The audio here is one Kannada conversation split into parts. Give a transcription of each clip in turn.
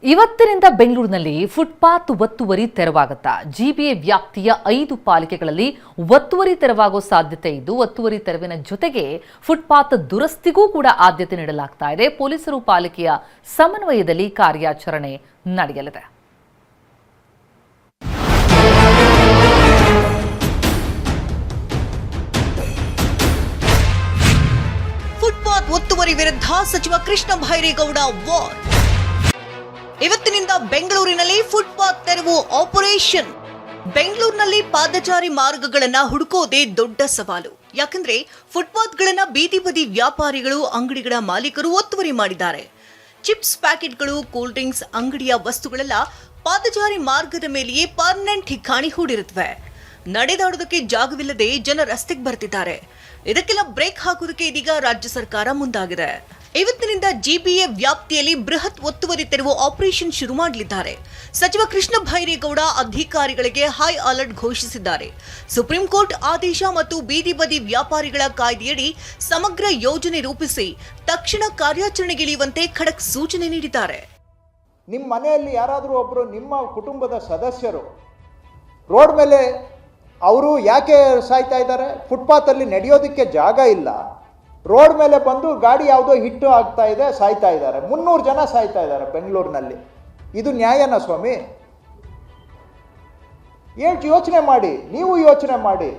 ಇವತ್ತಿನಿಂದ ಬೆಂಗಳೂರಿನಲ್ಲಿ ಫುಟ್ಪಾತ್ ಒತ್ತುವರಿ ತೆರವಾಗುತ್ತಾ ಜಿಬಿಎ ವ್ಯಾಪ್ತಿಯ 5 ಪಾಲಿಕೆಗಳಲ್ಲಿ ಒತ್ತುವರಿ ತೆರವಾಗುವ ಸಾಧ್ಯತೆ ಇದ್ದು ಒತ್ತುವರಿ ತೆರವಿನ ಜೊತೆಗೆ ಫುಟ್ಪಾತ್ ದುರಸ್ತಿಗೂ ಕೂಡ ಆದ್ಯತೆ ನೀಡಲಾಗ್ತಾ ಇದೆ. ಪೊಲೀಸರು ಪಾಲಿಕೆಯ ಸಮನ್ವಯದಲ್ಲಿ ಕಾರ್ಯಾಚರಣೆ ನಡೆಯಲಿದೆ. ಫುಟ್ಪಾತ್ ಒತ್ತುವರಿ ವಿರುದ್ಧ ಸಚಿವ ಕೃಷ್ಣ ಬೈರೇಗೌಡ ವಾರ್. ಇವತ್ತಿನಿಂದ ಬೆಂಗಳೂರಿನಲ್ಲಿ ಫುಟ್ಪಾತ್ ತೆರವು ಆಪರೇಷನ್. ಬೆಂಗಳೂರಿನಲ್ಲಿ ಪಾದಚಾರಿ ಮಾರ್ಗಗಳನ್ನ ಹುಡುಕೋದೇ ದೊಡ್ಡ ಸವಾಲು. ಯಾಕಂದ್ರೆ ಫುಟ್ಪಾತ್ಗಳನ್ನ ಬೀದಿ ಬದಿ ವ್ಯಾಪಾರಿಗಳು, ಅಂಗಡಿಗಳ ಮಾಲೀಕರು ಒತ್ತುವರಿ ಮಾಡಿದ್ದಾರೆ. ಚಿಪ್ಸ್ ಪ್ಯಾಕೆಟ್ಗಳು, ಕೂಲ್ ಡ್ರಿಂಕ್ಸ್ ಅಂಗಡಿಯ ವಸ್ತುಗಳೆಲ್ಲ ಪಾದಚಾರಿ ಮಾರ್ಗದ ಮೇಲೆಯೇ ಪರ್ಮನೆಂಟ್ ಠಿಕಾಣಿ ಹೂಡಿರುತ್ತವೆ. ನಡೆದಾಡೋದಕ್ಕೆ ಜಾಗವಿಲ್ಲದೆ ಜನ ರಸ್ತೆಗೆ ಬರ್ತಿದ್ದಾರೆ. ಇದಕ್ಕೆಲ್ಲ ಬ್ರೇಕ್ ಹಾಕೋದಕ್ಕೆ ಇದೀಗ ರಾಜ್ಯ ಸರ್ಕಾರ ಮುಂದಾಗಿದೆ. ಇವತ್ತಿನಿಂದ ಜಿಬಿಎ ವ್ಯಾಪ್ತಿಯಲ್ಲಿ ಬೃಹತ್ ಒತ್ತುವರಿ ತೆರವು ಆಪರೇಷನ್ ಶುರು ಮಾಡಲಿದ್ದಾರೆ. ಸಚಿವ ಕೃಷ್ಣ ಬೈರೇಗೌಡ ಅಧಿಕಾರಿಗಳಿಗೆ ಹೈ ಅಲರ್ಟ್ ಘೋಷಿಸಿದ್ದಾರೆ. ಸುಪ್ರೀಂ ಕೋರ್ಟ್ ಆದೇಶ ಮತ್ತು ಬೀದಿ ಬದಿ ವ್ಯಾಪಾರಿಗಳ ಕಾಯ್ದೆಯಡಿ ಸಮಗ್ರ ಯೋಜನೆ ರೂಪಿಸಿ ತಕ್ಷಣ ಕಾರ್ಯಾಚರಣೆಗಿಳಿಯುವಂತೆ ಖಡಕ್ ಸೂಚನೆ ನೀಡಿದ್ದಾರೆ. ನಿಮ್ಮ ಮನೆಯಲ್ಲಿ ಯಾರಾದರೂ ಒಬ್ಬರು ನಿಮ್ಮ ಕುಟುಂಬದ ಸದಸ್ಯರು ರೋಡ್ ಮೇಲೆ ಅವರು ಯಾಕೆ ಸಾಯ್ತಾ ಇದ್ದಾರೆ? ಫುಟ್ಪಾತಲ್ಲಿ ನಡೆಯೋದಕ್ಕೆ ಜಾಗ ಇಲ್ಲ, ರೋಡ್ ಮೇಲೆ ಬಂದು ಗಾಡಿ ಯಾವುದೋ ಹಿಟ್ಟು ಆಗ್ತಾ ಇದೆ, ಸಾಯ್ತಾ ಇದ್ದಾರೆ. 300 ಜನ ಸಾಯ್ತಾ ಇದ್ದಾರೆ ಬೆಂಗಳೂರಿನಲ್ಲಿ. ಇದು ನ್ಯಾಯನಾ ಸ್ವಾಮಿ? ಯೋಚನೆ ಮಾಡಿ, ನೀವು ಯೋಚನೆ ಮಾಡಿ.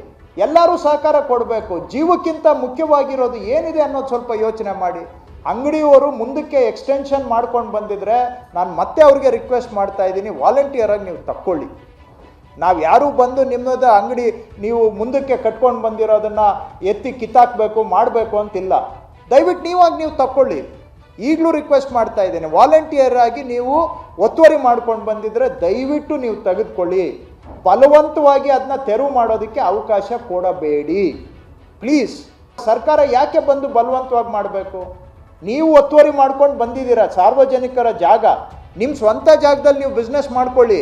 ಎಲ್ಲರೂ ಸಹಕಾರ ಕೊಡಬೇಕು. ಜೀವಕ್ಕಿಂತ ಮುಖ್ಯವಾಗಿರೋದು ಏನಿದೆ ಅನ್ನೋದು ಸ್ವಲ್ಪ ಯೋಚನೆ ಮಾಡಿ. ಅಂಗಡಿಯವರು ಮುಂದಕ್ಕೆ ಎಕ್ಸ್ಟೆನ್ಷನ್ ಮಾಡ್ಕೊಂಡು ಬಂದಿದ್ರೆ ನಾನು ಮತ್ತೆ ಅವ್ರಿಗೆ ರಿಕ್ವೆಸ್ಟ್ ಮಾಡ್ತಾ ಇದ್ದೀನಿ, ವಾಲಂಟಿಯರ್ ಆಗಿ ನೀವು ತಕ್ಕೊಳ್ಳಿ. ನಾವು ಯಾರೂ ಬಂದು ನಿಮ್ಮದ ಅಂಗಡಿ ನೀವು ಮುಂದಕ್ಕೆ ಕಟ್ಕೊಂಡು ಬಂದಿರೋದನ್ನು ಎತ್ತಿ ಕಿತ್ತಾಕಬೇಕು ಮಾಡಬೇಕು ಅಂತಿಲ್ಲ. ದಯವಿಟ್ಟು ನೀವು ತಕ್ಕೊಳ್ಳಿ. ಈಗಲೂ ರಿಕ್ವೆಸ್ಟ್ ಮಾಡ್ತಾ ಇದ್ದೇನೆ, ವಾಲಂಟಿಯರ್ ಆಗಿ ನೀವು ಒತ್ತುವರಿ ಮಾಡ್ಕೊಂಡು ಬಂದಿದ್ರೆ ದಯವಿಟ್ಟು ನೀವು ತೆಗೆದುಕೊಳ್ಳಿ. ಬಲವಂತವಾಗಿ ಅದನ್ನ ತೆರವು ಮಾಡೋದಕ್ಕೆ ಅವಕಾಶ ಕೊಡಬೇಡಿ ಪ್ಲೀಸ್. ಸರ್ಕಾರ ಯಾಕೆ ಬಂದು ಬಲವಂತವಾಗಿ ಮಾಡಬೇಕು? ನೀವು ಒತ್ತುವರಿ ಮಾಡ್ಕೊಂಡು ಬಂದಿದ್ದೀರಾ, ಸಾರ್ವಜನಿಕರ ಜಾಗ, ನಿಮ್ಮ ಸ್ವಂತ ಜಾಗದಲ್ಲಿ ನೀವು ಬಿಸ್ನೆಸ್ ಮಾಡ್ಕೊಳ್ಳಿ.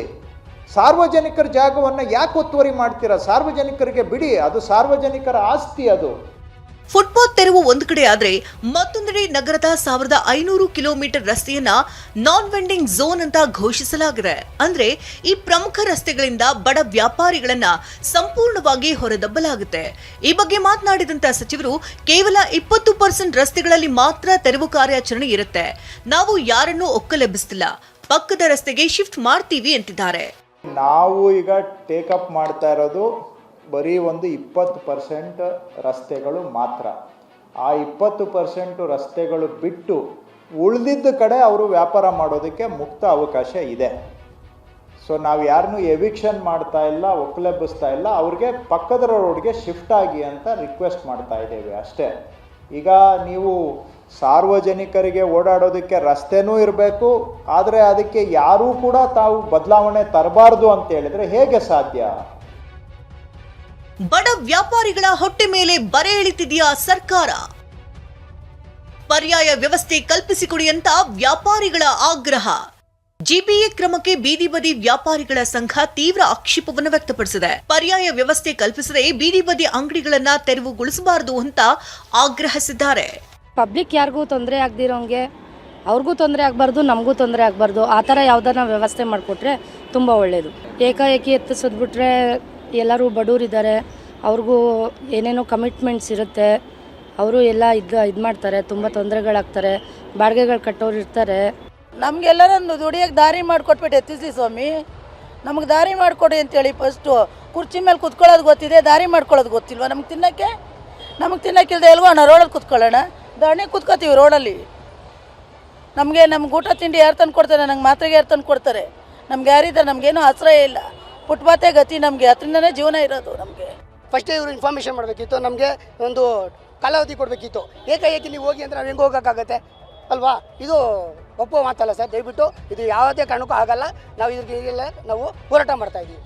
ಸಾರ್ವಜನಿಕರ ಜಾಗವನ್ನು ಯಾಕೆ ಒತ್ತುವರಿ ಮಾಡ್ತೀರಾ? ಸಾರ್ವಜನಿಕರಿಗೆ ಬಿಡಿ, ಅದು ಸಾರ್ವಜನಿಕರ ಆಸ್ತಿ. ಅದು ಫುಟ್ಪಾತ್ ತೆರವು ಒಂದು ಕಡೆ ಆದ್ರೆ ಮತ್ತೊಂದೆಡೆ ನಗರದ 1500 ಕಿಲೋಮೀಟರ್ ರಸ್ತೆಯನ್ನ ನಾನ್ ವೆಂಡಿಂಗ್ ಝೋನ್ ಅಂತ ಘೋಷಿಸಲಾಗಿದೆ. ಅಂದ್ರೆ ಈ ಪ್ರಮುಖ ರಸ್ತೆಗಳಿಂದ ಬಡ ವ್ಯಾಪಾರಿಗಳನ್ನ ಸಂಪೂರ್ಣವಾಗಿ ಹೊರದಬ್ಬಲಾಗುತ್ತೆ. ಈ ಬಗ್ಗೆ ಮಾತನಾಡಿದಂತ ಸಚಿವರು, ಕೇವಲ 20% ರಸ್ತೆಗಳಲ್ಲಿ ಮಾತ್ರ ತೆರವು ಕಾರ್ಯಾಚರಣೆ ಇರುತ್ತೆ. ನಾವು ಯಾರನ್ನೂ ಒಕ್ಕಲೆಬ್ಬಿಸ್ತಿಲ್ಲ, ಪಕ್ಕದ ರಸ್ತೆಗೆ ಶಿಫ್ಟ್ ಮಾಡ್ತೀವಿ ಅಂತಿದ್ದಾರೆ. ನಾವು ಈಗ ಟೇಕಪ್ ಮಾಡ್ತಾ ಇರೋದು ಬರೀ ಒಂದು 20% ರಸ್ತೆಗಳು ಮಾತ್ರ. ಆ 20% ರಸ್ತೆಗಳು ಬಿಟ್ಟು ಉಳಿದಿದ್ದ ಕಡೆ ಅವರು ವ್ಯಾಪಾರ ಮಾಡೋದಕ್ಕೆ ಮುಕ್ತ ಅವಕಾಶ ಇದೆ. ಸೊ ನಾವು ಯಾರನ್ನೂ ಎವಿಕ್ಷನ್ ಮಾಡ್ತಾ ಇಲ್ಲ, ಒಕ್ಕಲೆಬ್ಬಿಸ್ತಾ ಇಲ್ಲ. ಅವ್ರಿಗೆ ಪಕ್ಕದ ರೋಡ್ಗೆ ಶಿಫ್ಟ್ ಆಗಿ ಅಂತ ರಿಕ್ವೆಸ್ಟ್ ಮಾಡ್ತಾ ಇದ್ದೇವೆ ಅಷ್ಟೇ. ಈಗ ನೀವು ಸಾರ್ವಜನಿಕರಿಗೆ ಓಡಾಡೋದಕ್ಕೆ ರಸ್ತೆನೂ ಇರಬೇಕು, ಆದರೆ ಅದಕ್ಕೆ ಯಾರೂ ಕೂಡ ತಾವು ಬದಲಾವಣೆ ತರಬಾರ್ದು ಅಂತ ಹೇಳಿದ್ರೆ ಹೇಗೆ ಸಾಧ್ಯ? ಬಡ ವ್ಯಾಪಾರಿಗಳ ಹೊಟ್ಟೆ ಮೇಲೆ ಬರೆ ಎಳಿತಿದೆಯಾ ಸರ್ಕಾರ? ಪರ್ಯಾಯ ವ್ಯವಸ್ಥೆ ಕಲ್ಪಿಸಿಕೊಡಿ ಅಂತ ವ್ಯಾಪಾರಿಗಳ ಆಗ್ರಹ. ಜಿಬಿಎ ಕ್ರಮಕ್ಕೆ ಬೀದಿ ಬದಿ ವ್ಯಾಪಾರಿಗಳ ಸಂಘ ತೀವ್ರ ಆಕ್ಷೇಪವನ್ನು ವ್ಯಕ್ತಪಡಿಸಿದೆ. ಪರ್ಯಾಯ ವ್ಯವಸ್ಥೆ ಕಲ್ಪಿಸದೆ ಬೀದಿ ಬದಿ ಅಂಗಡಿಗಳನ್ನ ತೆರವುಗೊಳಿಸಬಾರದು ಅಂತ ಆಗ್ರಹಿಸಿದ್ದಾರೆ. ಪಬ್ಲಿಕ್ ಯಾರಿಗೂ ತೊಂದರೆ ಆಗದಿರೋಂಗೆ, ಅವ್ರಿಗೂ ತೊಂದರೆ ಆಗಬಾರ್ದು, ನಮಗೂ ತೊಂದರೆ ಆಗಬಾರ್ದು, ಆ ಥರ ಯಾವ್ದಾರ ವ್ಯವಸ್ಥೆ ಮಾಡಿಕೊಟ್ರೆ ತುಂಬ ಒಳ್ಳೆಯದು. ಏಕಾಏಕಿ ಎತ್ತಿಸೋದ್ಬಿಟ್ರೆ ಎಲ್ಲರೂ ಬಡವರಿದ್ದಾರೆ, ಅವ್ರಿಗೂ ಏನೇನೋ ಕಮಿಟ್ಮೆಂಟ್ಸ್ ಇರುತ್ತೆ, ಅವರು ಎಲ್ಲ ಇದು ಮಾಡ್ತಾರೆ, ತುಂಬ ತೊಂದರೆಗಳಾಗ್ತಾರೆ, ಬಾಡಿಗೆಗಳು ಕಟ್ಟೋರು ಇರ್ತಾರೆ. ನಮಗೆಲ್ಲರನ್ನು ದುಡಿಯೋಕ್ಕೆ ದಾರಿ ಮಾಡಿಕೊಟ್ಬಿಟ್ಟು ಎತ್ತಿಸಿ ಸ್ವಾಮಿ. ನಮಗೆ ದಾರಿ ಮಾಡಿಕೊಡಿ ಅಂತೇಳಿ ಫಸ್ಟು ಕುರ್ಚಿ ಮೇಲೆ ಕುತ್ಕೊಳ್ಳೋದು ಗೊತ್ತಿದೆ, ದಾರಿ ಮಾಡ್ಕೊಳ್ಳೋದು ಗೊತ್ತಿಲ್ವ ನಮ್ಗೆ ತಿನ್ನೋಕ್ಕೆ? ನಮಗೆ ತಿನ್ನೋಕ್ಕಿಲ್ದೆ ಎಲ್ಗೋ ಅಣ್ಣ ರೋಡಲ್ಲಿ ಕುತ್ಕೊಳ್ಳೋಣ, ದಣಿ ಕುತ್ಕೋತೀವಿ ರೋಡಲ್ಲಿ. ನಮಗೆ ಊಟ ತಿಂಡಿ ಯಾರು ತಂದು ಕೊಡ್ತಾರೆ? ನಂಗೆ ಮಾತ್ರೆಗೆ ಯಾರು ತಂದು ಕೊಡ್ತಾರೆ? ನಮ್ಗೆ ಯಾರಿದ್ದಾರೆ? ನಮಗೇನು ಆಶ್ರಯ ಇಲ್ಲ. ಫುಟ್ಪಾತೇ ಗತಿ ನಮಗೆ, ಅದರಿಂದನೇ ಜೀವನ ಇರೋದು ನಮಗೆ. ಫಸ್ಟೇ ಇವರು ಇನ್ಫಾರ್ಮೇಷನ್ ಮಾಡಬೇಕಿತ್ತು, ನಮಗೆ ಒಂದು ಕಾಲಾವಧಿ ಕೊಡಬೇಕಿತ್ತು. ಏಕಾಏಕಿ ನೀವು ಹೋಗಿ ಅಂದರೆ ನಾವು ಹೆಂಗೆ ಹೋಗೋಕ್ಕಾಗತ್ತೆ ಅಲ್ವಾ? ಇದು ಒಪ್ಪೋ ಮಾತಲ್ಲ ಸರ್. ದಯವಿಟ್ಟು ಇದು ಯಾವುದೇ ಕಾರಣಕ್ಕೂ ಆಗಲ್ಲ. ನಾವು ಇದ್ರಿಗೆಲ್ಲ ನಾವು ಹೋರಾಟ ಮಾಡ್ತಾ ಇದ್ದೀವಿ.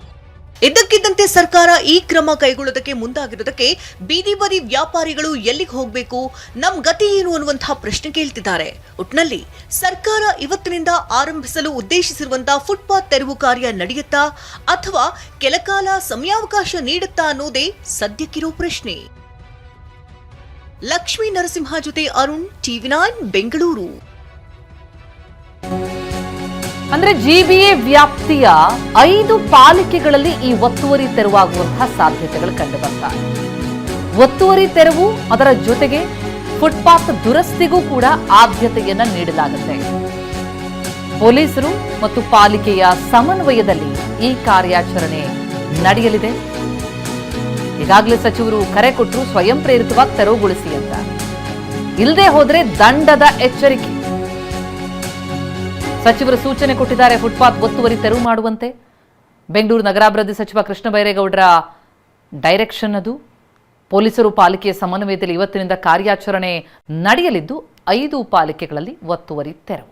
ಇದ್ದಕ್ಕಿದ್ದಂತೆ ಸರ್ಕಾರ ಈ ಕ್ರಮ ಕೈಗೊಳ್ಳೋದಕ್ಕೆ ಮುಂದಾಗಿರೋದಕ್ಕೆ ಬೀದಿ ಬದಿ ವ್ಯಾಪಾರಿಗಳು ಎಲ್ಲಿಗೆ ಹೋಗಬೇಕು, ನಮ್ ಗತಿ ಏನು ಅನ್ನುವಂತಹ ಪ್ರಶ್ನೆ ಕೇಳ್ತಿದ್ದಾರೆ. ಒಟ್ನಲ್ಲಿ ಸರ್ಕಾರ ಇವತ್ತಿನಿಂದ ಆರಂಭಿಸಲು ಉದ್ದೇಶಿಸಿರುವಂತಹ ಫುಟ್ಪಾತ್ ತೆರವು ಕಾರ್ಯ ನಡೆಯುತ್ತಾ ಅಥವಾ ಕೆಲಕಾಲ ಸಮಯಾವಕಾಶ ನೀಡುತ್ತಾ ಅನ್ನೋದೇ ಸದ್ಯಕ್ಕಿರೋ ಪ್ರಶ್ನೆ. ಲಕ್ಷ್ಮೀ ನರಸಿಂಹ ಜೊತೆ ಅರುಣ್, ಟಿವಿ9 ಬೆಂಗಳೂರು. ಅಂದ್ರೆ ಜಿಬಿಎ ವ್ಯಾಪ್ತಿಯ 5 ಪಾಲಿಕೆಗಳಲ್ಲಿ ಈ ಒತ್ತುವರಿ ತೆರವಾಗುವಂತಹ ಸಾಧ್ಯತೆಗಳು ಕಂಡು ಬರ್ತಾ ಇದೆ. ಒತ್ತುವರಿ ತೆರವು ಅದರ ಜೊತೆಗೆ ಫುಟ್ಪಾತ್ ದುರಸ್ತಿಗೂ ಕೂಡ ಆದ್ಯತೆಯನ್ನ ನೀಡಲಾಗುತ್ತೆ. ಪೊಲೀಸರು ಮತ್ತು ಪಾಲಿಕೆಯ ಸಮನ್ವಯದಲ್ಲಿ ಈ ಕಾರ್ಯಾಚರಣೆ ನಡೆಯಲಿದೆ. ಈಗಾಗಲೇ ಸಚಿವರು ಕರೆ ಕೊಟ್ಟರು, ಸ್ವಯಂ ಪ್ರೇರಿತವಾಗಿ ತೆರವುಗೊಳಿಸಿ ಅಂತ. ಇಲ್ಲದೆ ಹೋದ್ರೆ ದಂಡದ ಎಚ್ಚರಿಕೆ. ಸಚಿವರು ಸೂಚನೆ ಕೊಟ್ಟಿದ್ದಾರೆ, ಫುಟ್ಪಾತ್ ಒತ್ತುವರಿ ತೆರವು ಮಾಡುವಂತೆ. ಬೆಂಗಳೂರು ನಗರಾಭಿವೃದ್ಧಿ ಸಚಿವ ಕೃಷ್ಣ ಬೈರೇಗೌಡರ ಡೈರೆಕ್ಷನ್ ಅದು. ಪೊಲೀಸರು ಪಾಲಿಕೆಯ ಸಮನ್ವಯದಲ್ಲಿ ಇವತ್ತಿನಿಂದ ಕಾರ್ಯಾಚರಣೆ ನಡೆಯಲಿದ್ದು 5 ಪಾಲಿಕೆಗಳಲ್ಲಿ ಒತ್ತುವರಿ ತೆರವು.